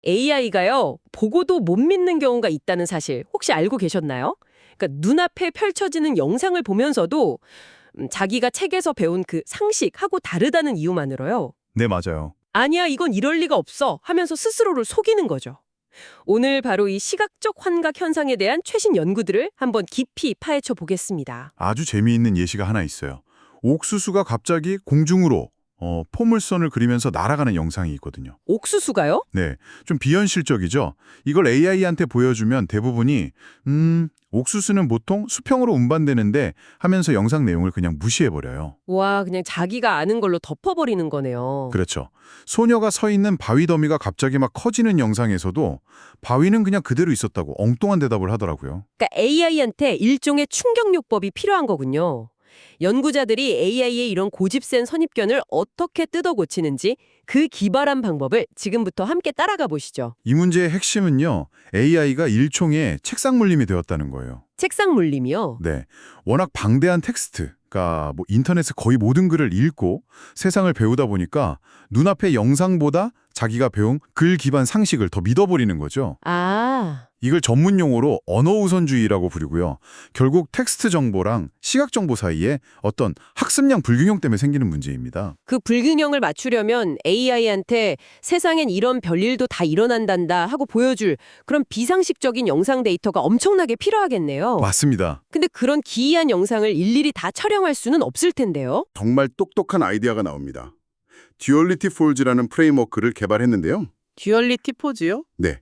AI가요, 보고도 못 믿는 경우가 있다는 사실 혹시 알고 계셨나요? 그러니까 눈앞에 펼쳐지는 영상을 보면서도 자기가 책에서 배운 그 상식하고 다르다는 이유만으로요. 네, 맞아요. 아니야, 이건 이럴 리가 없어 하면서 스스로를 속이는 거죠. 오늘 바로 이 시각적 환각 현상에 대한 최신 연구들을 한번 깊이 파헤쳐 보겠습니다. 아주 재미있는 예시가 하나 있어요. 옥수수가 갑자기 공중으로 포물선을 그리면서 날아가는 영상이 있거든요. 옥수수가요? 네, 좀 비현실적이죠? 이걸 AI한테 보여주면 대부분이 옥수수는 보통 수평으로 운반되는데 하면서 영상 내용을 그냥 무시해버려요. 와, 그냥 자기가 아는 걸로 덮어버리는 거네요. 그렇죠. 소녀가 서 있는 바위 더미가 갑자기 막 커지는 영상에서도 바위는 그냥 그대로 있었다고 엉뚱한 대답을 하더라고요. 그러니까 AI한테 일종의 충격요법이 필요한 거군요. 연구자들이 AI의 이런 고집센 선입견을 어떻게 뜯어 고치는지 그 기발한 방법을 지금부터 함께 따라가 보시죠. 이 문제의 핵심은요, AI가 일종의 책상 물림이 되었다는 거예요. 책상 물림이요? 네, 워낙 방대한 텍스트가 인터넷의 거의 모든 글을 읽고 세상을 배우다 보니까 눈앞의 영상보다 자기가 배운 글 기반 상식을 더 믿어버리는 거죠. 아, 이걸 전문 용어로 언어 우선주의라고 부르고요. 결국 텍스트 정보랑 시각 정보 사이에 어떤 학습량 불균형 때문에 생기는 문제입니다. 그 불균형을 맞추려면 AI한테 세상엔 이런 별일도 다 일어난단다 하고 보여줄 그런 비상식적인 영상 데이터가 엄청나게 필요하겠네요. 맞습니다. 근데 그런 기이한 영상을 일일이 다 촬영할 수는 없을 텐데요. 정말 똑똑한 아이디어가 나옵니다. 듀얼리티 폴즈라는 프레임워크를 개발했는데요. 듀얼리티 포즈요? 네,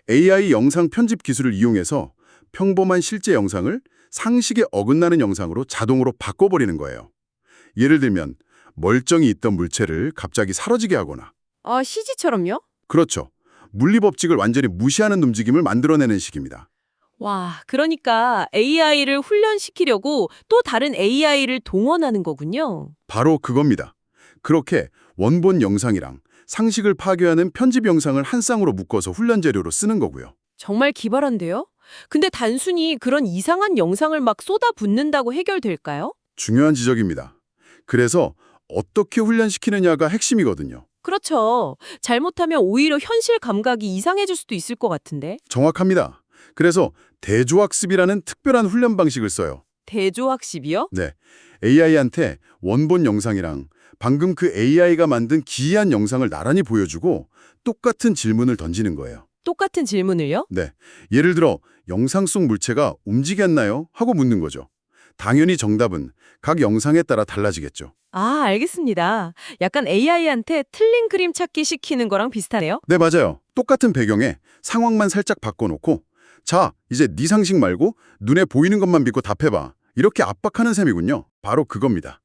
AI 영상 편집 기술을 이용해서 평범한 실제 영상을 상식에 어긋나는 영상으로 자동으로 바꿔버리는 거예요. 예를 들면 멀쩡히 있던 물체를 갑자기 사라지게 하거나, 아, CG처럼요? 그렇죠. 물리 법칙을 완전히 무시하는 움직임을 만들어내는 식입니다. 와, 그러니까 AI를 훈련시키려고 또 다른 AI를 동원하는 거군요. 바로 그겁니다. 그렇게 원본 영상이랑 상식을 파괴하는 편집 영상을 한 쌍으로 묶어서 훈련 재료로 쓰는 거고요. 정말 기발한데요? 근데 단순히 그런 이상한 영상을 막 쏟아붓는다고 해결될까요? 중요한 지적입니다. 그래서 어떻게 훈련시키느냐가 핵심이거든요. 그렇죠. 잘못하면 오히려 현실 감각이 이상해질 수도 있을 것 같은데. 정확합니다. 그래서 대조학습이라는 특별한 훈련 방식을 써요. 대조학습이요? 네, AI한테 원본 영상이랑 방금 그 AI가 만든 기이한 영상을 나란히 보여주고 똑같은 질문을 던지는 거예요. 똑같은 질문을요? 네, 예를 들어 영상 속 물체가 움직였나요? 하고 묻는 거죠. 당연히 정답은 각 영상에 따라 달라지겠죠. 아, 알겠습니다. 약간 AI한테 틀린 그림 찾기 시키는 거랑 비슷하네요. 네, 맞아요. 똑같은 배경에 상황만 살짝 바꿔놓고 자, 이제 네 상식 말고 눈에 보이는 것만 믿고 답해봐. 이렇게 압박하는 셈이군요. 바로 그겁니다.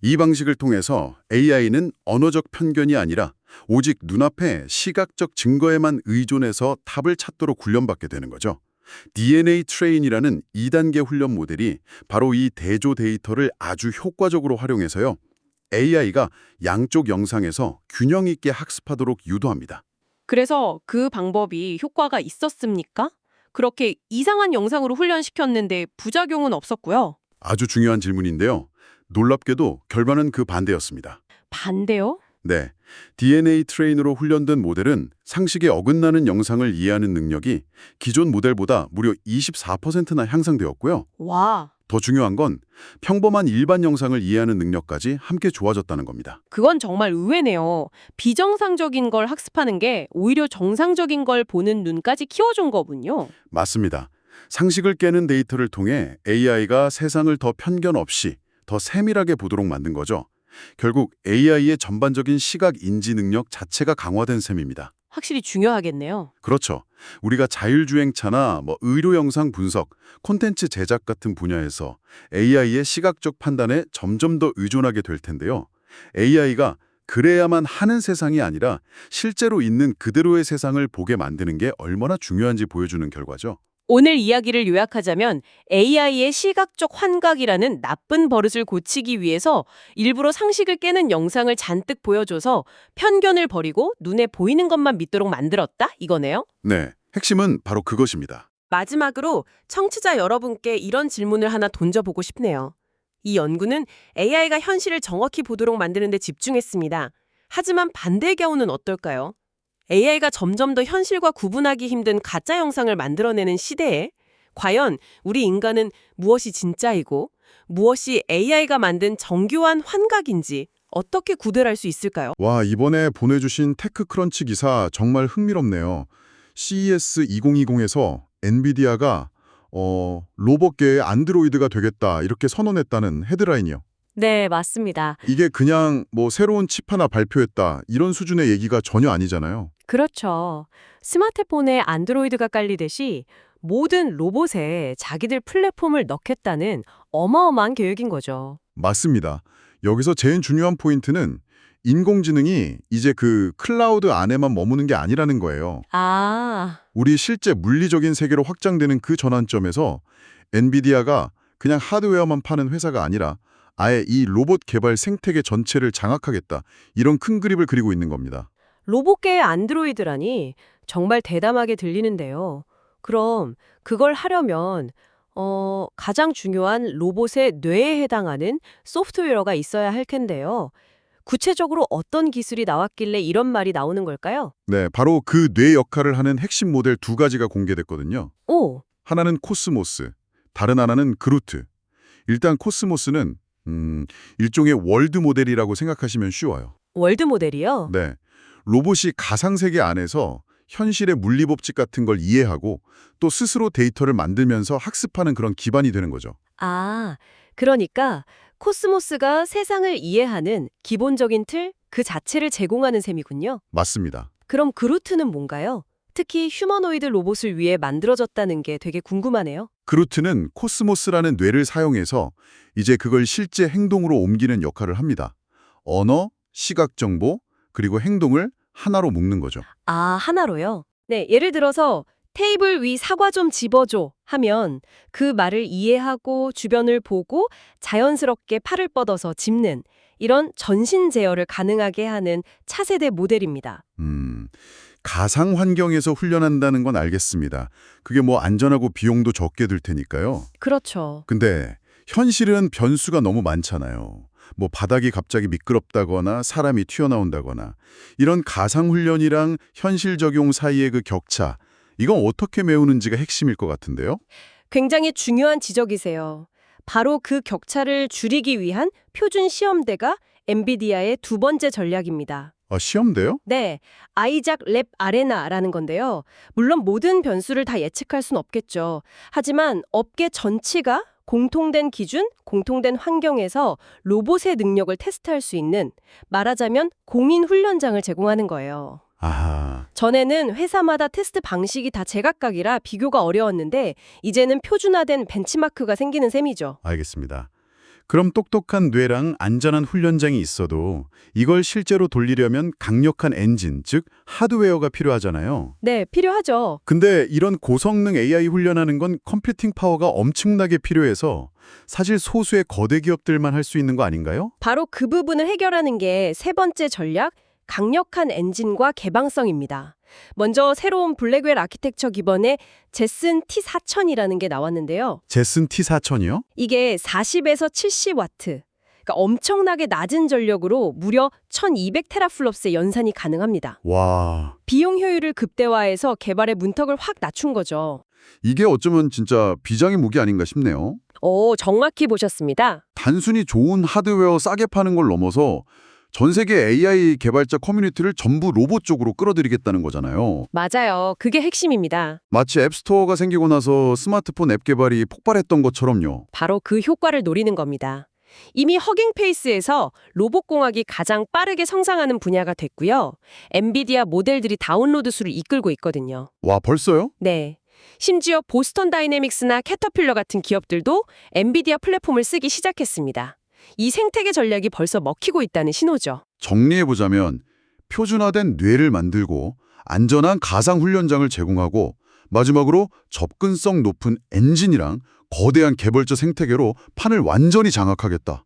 이 방식을 통해서 AI는 언어적 편견이 아니라 오직 눈앞에 시각적 증거에만 의존해서 답을 찾도록 훈련받게 되는 거죠. DNA 트레인이라는 2단계 훈련 모델이 바로 이 대조 데이터를 아주 효과적으로 활용해서요. AI가 양쪽 영상에서 균형 있게 학습하도록 유도합니다. 그래서 그 방법이 효과가 있었습니까? 그렇게 이상한 영상으로 훈련시켰는데 부작용은 없었고요. 아주 중요한 질문인데요. 놀랍게도 결과는 그 반대였습니다. 반대요? 네, DNA 트레인으로 훈련된 모델은 상식에 어긋나는 영상을 이해하는 능력이 기존 모델보다 무려 24%나 향상되었고요. 와, 더 중요한 건 평범한 일반 영상을 이해하는 능력까지 함께 좋아졌다는 겁니다. 그건 정말 의외네요. 비정상적인 걸 학습하는 게 오히려 정상적인 걸 보는 눈까지 키워준 거군요. 맞습니다. 상식을 깨는 데이터를 통해 AI가 세상을 더 편견 없이 더 세밀하게 보도록 만든 거죠. 결국 AI의 전반적인 시각 인지 능력 자체가 강화된 셈입니다. 확실히 중요하겠네요. 그렇죠. 우리가 자율주행차나 의료 영상 분석, 콘텐츠 제작 같은 분야에서 AI의 시각적 판단에 점점 더 의존하게 될 텐데요. AI가 그래야만 하는 세상이 아니라 실제로 있는 그대로의 세상을 보게 만드는 게 얼마나 중요한지 보여주는 결과죠. 오늘 이야기를 요약하자면 AI의 시각적 환각이라는 나쁜 버릇을 고치기 위해서 일부러 상식을 깨는 영상을 잔뜩 보여줘서 편견을 버리고 눈에 보이는 것만 믿도록 만들었다? 이거네요? 네, 핵심은 바로 그것입니다. 마지막으로 청취자 여러분께 이런 질문을 하나 던져보고 싶네요. 이 연구는 AI가 현실을 정확히 보도록 만드는 데 집중했습니다. 하지만 반대의 경우는 어떨까요? AI가 점점 더 현실과 구분하기 힘든 가짜 영상을 만들어내는 시대에 과연 우리 인간은 무엇이 진짜이고 무엇이 AI가 만든 정교한 환각인지 어떻게 구별할 수 있을까요? 와, 이번에 보내주신 테크크런치 기사 정말 흥미롭네요. CES 2020에서 엔비디아가 로봇계의 안드로이드가 되겠다 이렇게 선언했다는 헤드라인이요. 네, 맞습니다. 이게 그냥 뭐 새로운 칩 하나 발표했다 이런 수준의 얘기가 전혀 아니잖아요. 그렇죠. 스마트폰에 안드로이드가 깔리듯이 모든 로봇에 자기들 플랫폼을 넣겠다는 어마어마한 계획인 거죠. 맞습니다. 여기서 제일 중요한 포인트는 인공지능이 이제 그 클라우드 안에만 머무는 게 아니라는 거예요. 아, 우리 실제 물리적인 세계로 확장되는 그 전환점에서 엔비디아가 그냥 하드웨어만 파는 회사가 아니라 아예 이 로봇 개발 생태계 전체를 장악하겠다. 이런 큰 그림을 그리고 있는 겁니다. 로봇계의 안드로이드라니 정말 대담하게 들리는데요. 그럼 그걸 하려면 가장 중요한 로봇의 뇌에 해당하는 소프트웨어가 있어야 할 텐데요. 구체적으로 어떤 기술이 나왔길래 이런 말이 나오는 걸까요? 네, 바로 그 뇌 역할을 하는 핵심 모델 두 가지가 공개됐거든요. 오, 하나는 코스모스, 다른 하나는 그루트. 일단 코스모스는 일종의 월드 모델이라고 생각하시면 쉬워요. 월드 모델이요? 네, 로봇이 가상세계 안에서 현실의 물리법칙 같은 걸 이해하고 또 스스로 데이터를 만들면서 학습하는 그런 기반이 되는 거죠. 아, 그러니까 코스모스가 세상을 이해하는 기본적인 틀, 그 자체를 제공하는 셈이군요. 맞습니다. 그럼 그루트는 뭔가요? 특히 휴머노이드 로봇을 위해 만들어졌다는 게 되게 궁금하네요. 그루트는 코스모스라는 뇌를 사용해서 이제 그걸 실제 행동으로 옮기는 역할을 합니다. 언어, 시각 정보, 그리고 행동을 하나로 묶는 거죠. 아, 하나로요? 네, 예를 들어서 테이블 위 사과 좀 집어줘 하면 그 말을 이해하고 주변을 보고 자연스럽게 팔을 뻗어서 짚는 이런 전신 제어를 가능하게 하는 차세대 모델입니다. 가상 환경에서 훈련한다는 건 알겠습니다. 그게 뭐 안전하고 비용도 적게 들 테니까요. 그렇죠. 근데 현실은 변수가 너무 많잖아요. 뭐 바닥이 갑자기 미끄럽다거나 사람이 튀어나온다거나 이런 가상 훈련이랑 현실 적용 사이의 그 격차, 이건 어떻게 메우는지가 핵심일 것 같은데요. 굉장히 중요한 지적이세요. 바로 그 격차를 줄이기 위한 표준 시험대가 엔비디아의 두 번째 전략입니다. 아, 시험대요? 네, 아이작 랩 아레나라는 건데요. 물론 모든 변수를 다 예측할 순 없겠죠. 하지만 업계 전체가 공통된 기준, 공통된 환경에서 로봇의 능력을 테스트할 수 있는 말하자면 공인 훈련장을 제공하는 거예요. 아하, 전에는 회사마다 테스트 방식이 다 제각각이라 비교가 어려웠는데 이제는 표준화된 벤치마크가 생기는 셈이죠. 알겠습니다. 그럼 똑똑한 뇌랑 안전한 훈련장이 있어도 이걸 실제로 돌리려면 강력한 엔진, 즉 하드웨어가 필요하잖아요. 네, 필요하죠. 근데 이런 고성능 AI 훈련하는 건 컴퓨팅 파워가 엄청나게 필요해서 사실 소수의 거대 기업들만 할 수 있는 거 아닌가요? 바로 그 부분을 해결하는 게 세 번째 전략, 강력한 엔진과 개방성입니다. 먼저 새로운 블랙웰 아키텍처 기반의 제슨 T4000이라는 게 나왔는데요. 제슨 T4000이요? 이게 40에서 70와트, 그러니까 엄청나게 낮은 전력으로 무려 1200테라플롭스의 연산이 가능합니다. 와, 비용 효율을 극대화해서 개발의 문턱을 확 낮춘 거죠. 이게 어쩌면 진짜 비장의 무기 아닌가 싶네요. 정확히 보셨습니다. 단순히 좋은 하드웨어 싸게 파는 걸 넘어서 전 세계 AI 개발자 커뮤니티를 전부 로봇 쪽으로 끌어들이겠다는 거잖아요. 맞아요. 그게 핵심입니다. 마치 앱스토어가 생기고 나서 스마트폰 앱 개발이 폭발했던 것처럼요. 바로 그 효과를 노리는 겁니다. 이미 허깅페이스에서 로봇공학이 가장 빠르게 성장하는 분야가 됐고요. 엔비디아 모델들이 다운로드 수를 이끌고 있거든요. 와, 벌써요? 네. 심지어 보스턴 다이내믹스나 캐터필러 같은 기업들도 엔비디아 플랫폼을 쓰기 시작했습니다. 이 생태계 전략이 벌써 먹히고 있다는 신호죠. 정리해보자면 표준화된 뇌를 만들고 안전한 가상 훈련장을 제공하고 마지막으로 접근성 높은 엔진이랑 거대한 개발자 생태계로 판을 완전히 장악하겠다.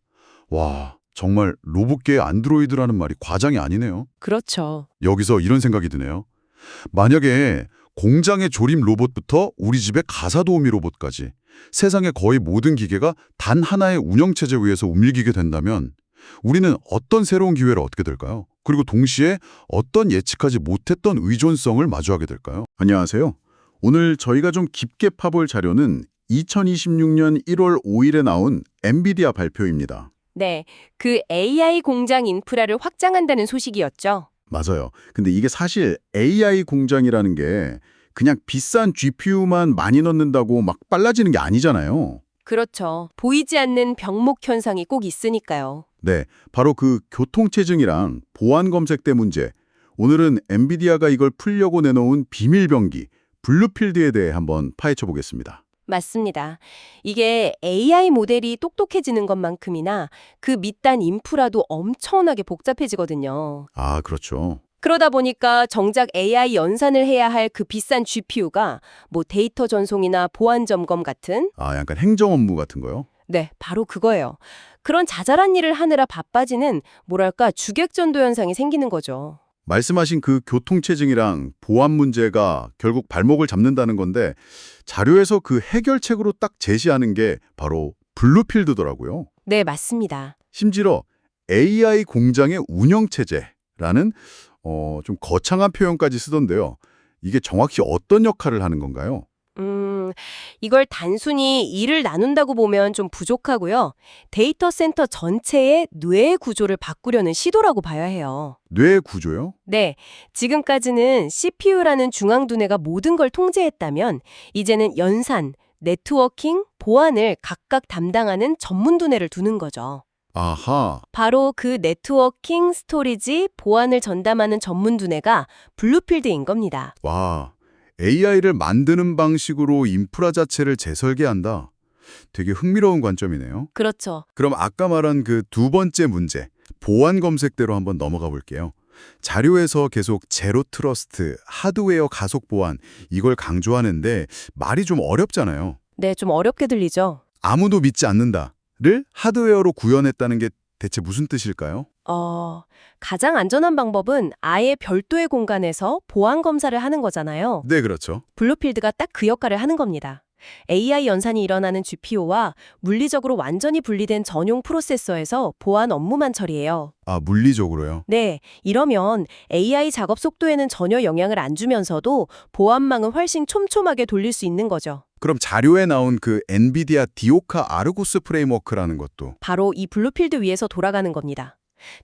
와, 정말 로봇계의 안드로이드라는 말이 과장이 아니네요. 그렇죠. 여기서 이런 생각이 드네요. 만약에 공장의 조립 로봇부터 우리 집의 가사 도우미 로봇까지 세상의 거의 모든 기계가 단 하나의 운영체제 위에서 움직이게 된다면 우리는 어떤 새로운 기회를 얻게 될까요? 그리고 동시에 어떤 예측하지 못했던 의존성을 마주하게 될까요? 안녕하세요. 오늘 저희가 좀 깊게 파볼 자료는 2026년 1월 5일에 나온 엔비디아 발표입니다. 네, 그 AI 공장 인프라를 확장한다는 소식이었죠. 맞아요. 근데 이게 사실 AI 공장이라는 게 그냥 비싼 GPU만 많이 넣는다고 막 빨라지는 게 아니잖아요. 그렇죠. 보이지 않는 병목 현상이 꼭 있으니까요. 네, 바로 그 교통체증이랑 보안 검색대 문제. 오늘은 엔비디아가 이걸 풀려고 내놓은 비밀병기, 블루필드에 대해 한번 파헤쳐 보겠습니다. 맞습니다. 이게 AI 모델이 똑똑해지는 것만큼이나 그 밑단 인프라도 엄청나게 복잡해지거든요. 아, 그렇죠. 그러다 보니까 정작 AI 연산을 해야 할 그 비싼 GPU가 뭐 데이터 전송이나 보안 점검 같은 아, 약간 행정 업무 같은 거요? 네, 바로 그거예요. 그런 자잘한 일을 하느라 바빠지는 뭐랄까 주객전도 현상이 생기는 거죠. 말씀하신 그 교통체증이랑 보안 문제가 결국 발목을 잡는다는 건데 자료에서 그 해결책으로 딱 제시하는 게 바로 블루필드더라고요. 네, 맞습니다. 심지어 AI 공장의 운영체제라는 좀 거창한 표현까지 쓰던데요. 이게 정확히 어떤 역할을 하는 건가요? 이걸 단순히 일을 나눈다고 보면 좀 부족하고요. 데이터 센터 전체의 뇌의 구조를 바꾸려는 시도라고 봐야 해요. 뇌 구조요? 네, 지금까지는 CPU라는 중앙두뇌가 모든 걸 통제했다면 이제는 연산, 네트워킹, 보안을 각각 담당하는 전문 두뇌를 두는 거죠. 아하, 바로 그 네트워킹, 스토리지, 보안을 전담하는 전문 두뇌가 블루필드인 겁니다. 와, AI를 만드는 방식으로 인프라 자체를 재설계한다. 되게 흥미로운 관점이네요. 그렇죠. 그럼 아까 말한 그 두 번째 문제, 보안 검색대로 한번 넘어가 볼게요. 자료에서 계속 제로 트러스트, 하드웨어 가속 보안 이걸 강조하는데 말이 좀 어렵잖아요. 네, 좀 어렵게 들리죠? 아무도 믿지 않는다를 하드웨어로 구현했다는 게 대체 무슨 뜻일까요? 가장 안전한 방법은 아예 별도의 공간에서 보안 검사를 하는 거잖아요. 네, 그렇죠. 블루필드가 딱 그 역할을 하는 겁니다. AI 연산이 일어나는 GPU와 물리적으로 완전히 분리된 전용 프로세서에서 보안 업무만 처리해요. 아, 물리적으로요? 네, 이러면 AI 작업 속도에는 전혀 영향을 안 주면서도 보안망은 훨씬 촘촘하게 돌릴 수 있는 거죠. 그럼 자료에 나온 그 엔비디아 디오카 아르고스 프레임워크라는 것도 바로 이 블루필드 위에서 돌아가는 겁니다.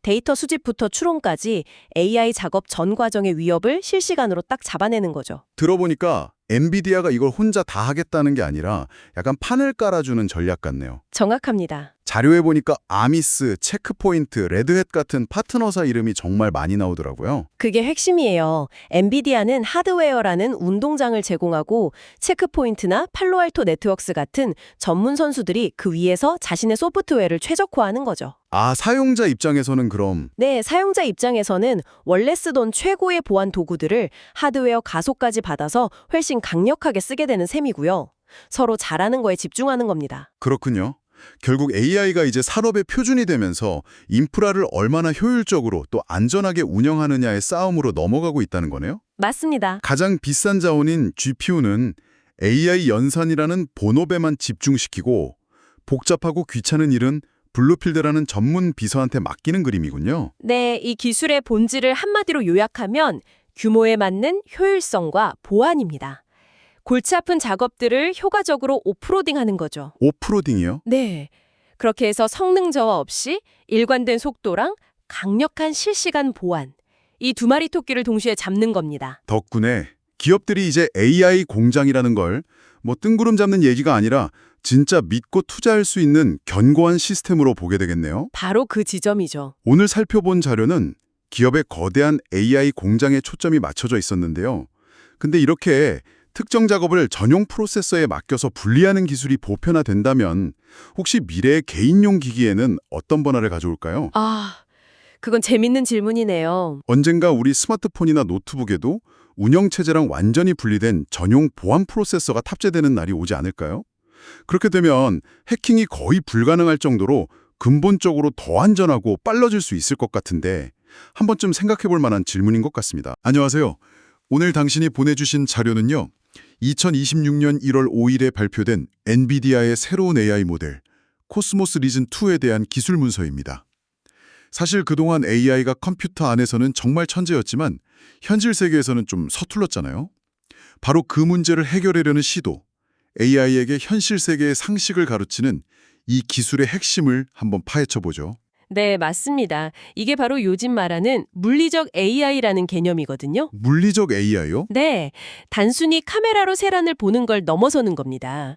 데이터 수집부터 추론까지 AI 작업 전 과정의 위협을 실시간으로 딱 잡아내는 거죠. 들어보니까 엔비디아가 이걸 혼자 다 하겠다는 게 아니라 약간 판을 깔아주는 전략 같네요. 정확합니다. 자료에 보니까 아미스, 체크포인트, 레드햇 같은 파트너사 이름이 정말 많이 나오더라고요. 그게 핵심이에요. 엔비디아는 하드웨어라는 운동장을 제공하고 체크포인트나 팔로알토 네트워크스 같은 전문 선수들이 그 위에서 자신의 소프트웨어를 최적화하는 거죠. 아, 사용자 입장에서는 그럼 네, 사용자 입장에서는 원래 쓰던 최고의 보안 도구들을 하드웨어 가속까지 받아서 훨씬 강력하게 쓰게 되는 셈이고요. 서로 잘하는 거에 집중하는 겁니다. 그렇군요. 결국 AI가 이제 산업의 표준이 되면서 인프라를 얼마나 효율적으로 또 안전하게 운영하느냐의 싸움으로 넘어가고 있다는 거네요. 맞습니다. 가장 비싼 자원인 GPU는 AI 연산이라는 본업에만 집중시키고 복잡하고 귀찮은 일은 블루필드라는 전문 비서한테 맡기는 그림이군요. 네, 이 기술의 본질을 한마디로 요약하면 규모에 맞는 효율성과 보안입니다. 골치 아픈 작업들을 효과적으로 오프로딩하는 거죠. 오프로딩이요? 네, 그렇게 해서 성능 저하 없이 일관된 속도랑 강력한 실시간 보안, 이 두 마리 토끼를 동시에 잡는 겁니다. 덕분에 기업들이 이제 AI 공장이라는 걸 뭐 뜬구름 잡는 얘기가 아니라 진짜 믿고 투자할 수 있는 견고한 시스템으로 보게 되겠네요. 바로 그 지점이죠. 오늘 살펴본 자료는 기업의 거대한 AI 공장에 초점이 맞춰져 있었는데요. 근데 이렇게 특정 작업을 전용 프로세서에 맡겨서 분리하는 기술이 보편화된다면 혹시 미래의 개인용 기기에는 어떤 변화를 가져올까요? 그건 재밌는 질문이네요. 언젠가 우리 스마트폰이나 노트북에도 운영체제랑 완전히 분리된 전용 보안 프로세서가 탑재되는 날이 오지 않을까요? 그렇게 되면 해킹이 거의 불가능할 정도로 근본적으로 더 안전하고 빨라질 수 있을 것 같은데 한 번쯤 생각해 볼 만한 질문인 것 같습니다. 안녕하세요. 오늘 당신이 보내주신 자료는요. 2026년 1월 5일에 발표된 엔비디아의 새로운 AI 모델 코스모스 리즌 2에 대한 기술 문서입니다. 사실 그동안 AI가 컴퓨터 안에서는 정말 천재였지만 현실 세계에서는 좀 서툴렀잖아요. 바로 그 문제를 해결하려는 시도, AI에게 현실 세계의 상식을 가르치는 이 기술의 핵심을 한번 파헤쳐보죠. 네, 맞습니다. 이게 바로 요즘 말하는 물리적 AI라는 개념이거든요. 물리적 AI요? 네, 단순히 카메라로 세란을 보는 걸 넘어서는 겁니다.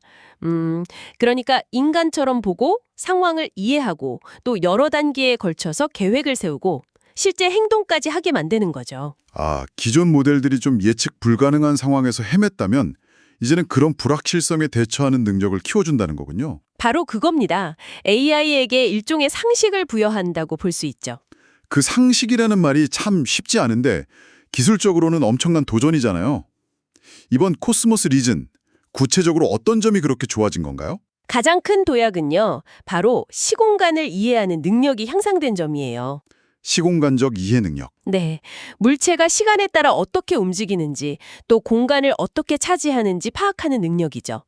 그러니까 인간처럼 보고 상황을 이해하고 또 여러 단계에 걸쳐서 계획을 세우고 실제 행동까지 하게 만드는 거죠. 아, 기존 모델들이 좀 예측 불가능한 상황에서 헤맸다면 이제는 그런 불확실성에 대처하는 능력을 키워준다는 거군요. 바로 그겁니다. AI에게 일종의 상식을 부여한다고 볼 수 있죠. 그 상식이라는 말이 참 쉽지 않은데 기술적으로는 엄청난 도전이잖아요. 이번 코스모스 리즌, 구체적으로 어떤 점이 그렇게 좋아진 건가요? 가장 큰 도약은요, 바로 시공간을 이해하는 능력이 향상된 점이에요. 시공간적 이해 능력. 네, 물체가 시간에 따라 어떻게 움직이는지, 또 공간을 어떻게 차지하는지 파악하는 능력이죠.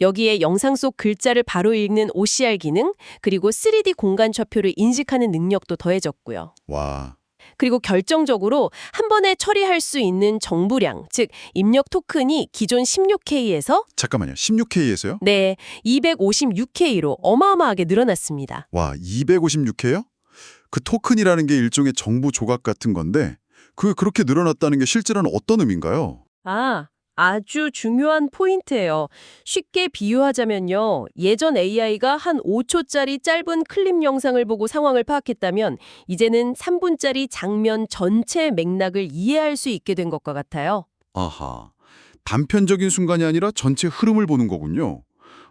여기에 영상 속 글자를 바로 읽는 OCR 기능, 그리고 3D 공간 좌표를 인식하는 능력도 더해졌고요. 와, 그리고 결정적으로 한 번에 처리할 수 있는 정보량, 즉 입력 토큰이 기존 16K에서 잠깐만요. 16K에서요? 네, 256K로 어마어마하게 늘어났습니다. 와, 256K요? 그 토큰이라는 게 일종의 정보 조각 같은 건데 그게 그렇게 늘어났다는 게 실제로는 어떤 의미인가요? 아주 중요한 포인트예요. 쉽게 비유하자면요. 예전 AI가 한 5초짜리 짧은 클립 영상을 보고 상황을 파악했다면 이제는 3분짜리 장면 전체 맥락을 이해할 수 있게 된 것과 같아요. 아하, 단편적인 순간이 아니라 전체 흐름을 보는 거군요.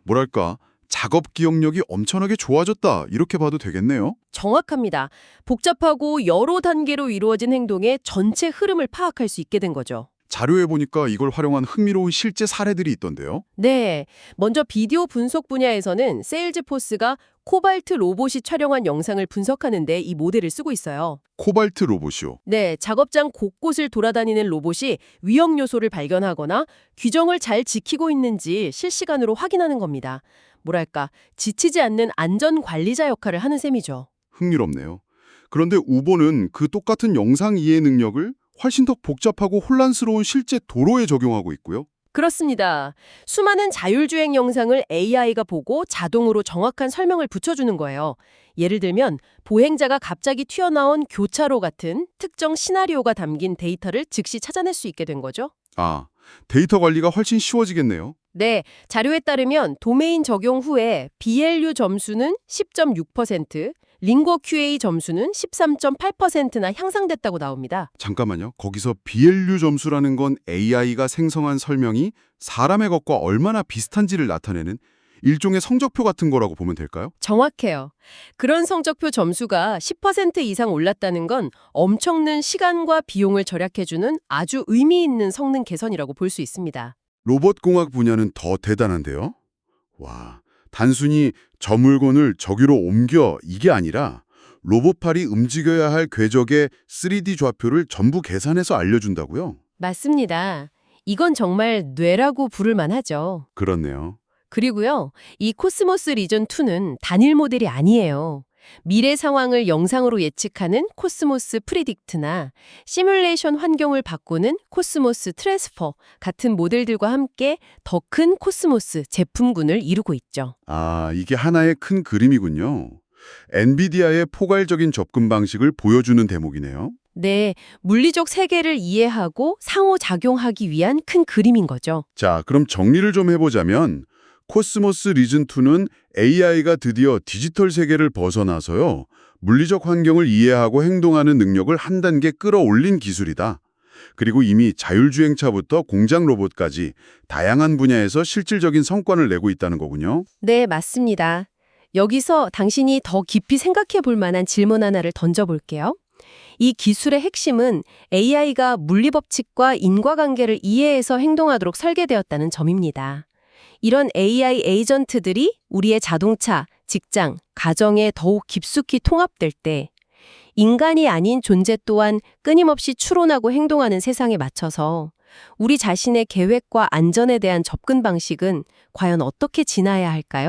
뭐랄까, 작업 기억력이 엄청나게 좋아졌다 이렇게 봐도 되겠네요. 정확합니다. 복잡하고 여러 단계로 이루어진 행동의 전체 흐름을 파악할 수 있게 된 거죠. 자료에 보니까 이걸 활용한 흥미로운 실제 사례들이 있던데요. 네, 먼저 비디오 분석 분야에서는 세일즈포스가 코발트 로봇이 촬영한 영상을 분석하는 데 이 모델을 쓰고 있어요. 코발트 로봇이요. 네, 작업장 곳곳을 돌아다니는 로봇이 위험 요소를 발견하거나 규정을 잘 지키고 있는지 실시간으로 확인하는 겁니다. 뭐랄까, 지치지 않는 안전 관리자 역할을 하는 셈이죠. 흥미롭네요. 그런데 우버는 그 똑같은 영상 이해 능력을 훨씬 더 복잡하고 혼란스러운 실제 도로에 적용하고 있고요. 그렇습니다. 수많은 자율주행 영상을 AI가 보고 자동으로 정확한 설명을 붙여주는 거예요. 예를 들면 보행자가 갑자기 튀어나온 교차로 같은 특정 시나리오가 담긴 데이터를 즉시 찾아낼 수 있게 된 거죠. 아, 데이터 관리가 훨씬 쉬워지겠네요. 네, 자료에 따르면 도메인 적용 후에 BLU 점수는 10.6%, 링고 QA 점수는 13.8%나 향상됐다고 나옵니다. 잠깐만요. 거기서 BLU 점수라는 건 AI가 생성한 설명이 사람의 것과 얼마나 비슷한지를 나타내는 일종의 성적표 같은 거라고 보면 될까요? 정확해요. 그런 성적표 점수가 10% 이상 올랐다는 건 엄청난 시간과 비용을 절약해주는 아주 의미 있는 성능 개선이라고 볼 수 있습니다. 로봇공학 분야는 더 대단한데요. 와, 단순히 저 물건을 저기로 옮겨 이게 아니라 로봇팔이 움직여야 할 궤적의 3D 좌표를 전부 계산해서 알려준다고요? 맞습니다. 이건 정말 뇌라고 부를 만하죠. 그렇네요. 그리고요, 이 코스모스 리전 2는 단일 모델이 아니에요. 미래 상황을 영상으로 예측하는 코스모스 프리딕트나 시뮬레이션 환경을 바꾸는 코스모스 트랜스퍼 같은 모델들과 함께 더 큰 코스모스 제품군을 이루고 있죠. 아, 이게 하나의 큰 그림이군요. 엔비디아의 포괄적인 접근 방식을 보여주는 대목이네요. 네, 물리적 세계를 이해하고 상호작용하기 위한 큰 그림인 거죠. 자, 그럼 정리를 좀 해보자면 코스모스 리즌2는 AI가 드디어 디지털 세계를 벗어나서요. 물리적 환경을 이해하고 행동하는 능력을 한 단계 끌어올린 기술이다. 그리고 이미 자율주행차부터 공장 로봇까지 다양한 분야에서 실질적인 성과를 내고 있다는 거군요. 네, 맞습니다. 여기서 당신이 더 깊이 생각해 볼 만한 질문 하나를 던져볼게요. 이 기술의 핵심은 AI가 물리법칙과 인과관계를 이해해서 행동하도록 설계되었다는 점입니다. 이런 AI 에이전트들이 우리의 자동차, 직장, 가정에 더욱 깊숙이 통합될 때 인간이 아닌 존재 또한 끊임없이 추론하고 행동하는 세상에 맞춰서 우리 자신의 계획과 안전에 대한 접근 방식은 과연 어떻게 지나야 할까요?